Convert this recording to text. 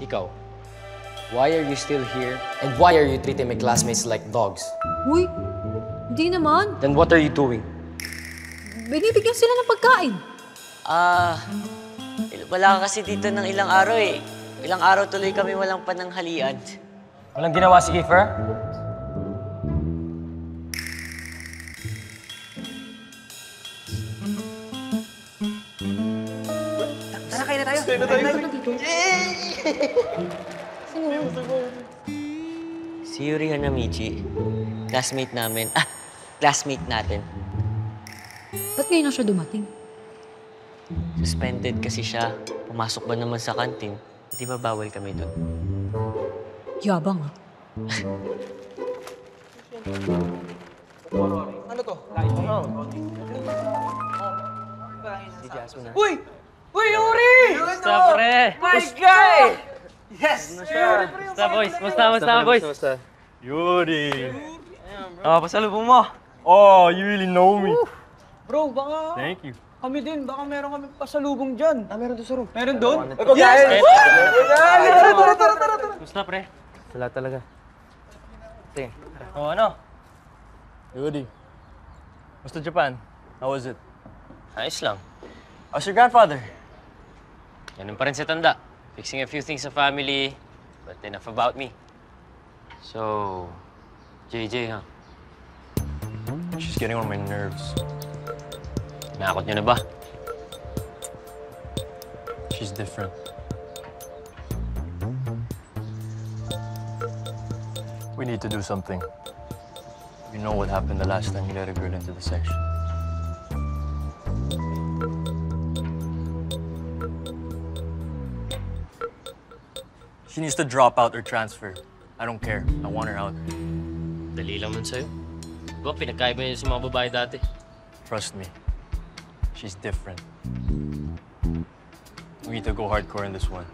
Ikaw, why are you still here? And why are you treating my classmates like dogs? Uy, hindi naman. Then what are you doing? Binibigyan sila ng pagkain. Wala ka kasi dito ng ilang araw eh. Ilang araw tuloy kami walang pananghalian. Walang ginawa si Kiefer? Tara, kain na tayo. Kain na tayo. Si Yuri Hanamichi, classmate namin. Classmate natin. Ba't ngayon na siya dumating? Suspended kasi siya. Pumasok ba naman sa kantin? Hindi ba bawal kami doon? Yabang ah. Ano to? Uy! Uy, Yuri! Basta, pre! My guy! Yes! Basta, boys! Basta, boys! Yuri! Pasalubong mo. Oh, you really know me. Bro, baka Thank you. kami din. Baka meron kami pasalubong dyan. Meron doon sa room. Meron doon? Yes! Tara! Basta, pre. Wala talaga. Sige. Oh, ano? Yuri. Musta Japan? How was it? Ayos lang. How's your grandfather? Ganun pa rin sa tanda. Fixing a few things sa family, but enough about me. So, JJ, ha? She's getting on my nerves. Nakakot niyo na ba? She's different. We need to do something. You know what happened the last time you let a girl into the section. She needs to drop out or transfer. I don't care. I want her out. Dali lang man sa'yo. Diba, pinagkaiba niya sa mga babae dati. Trust me. She's different. We need to go hardcore in this one.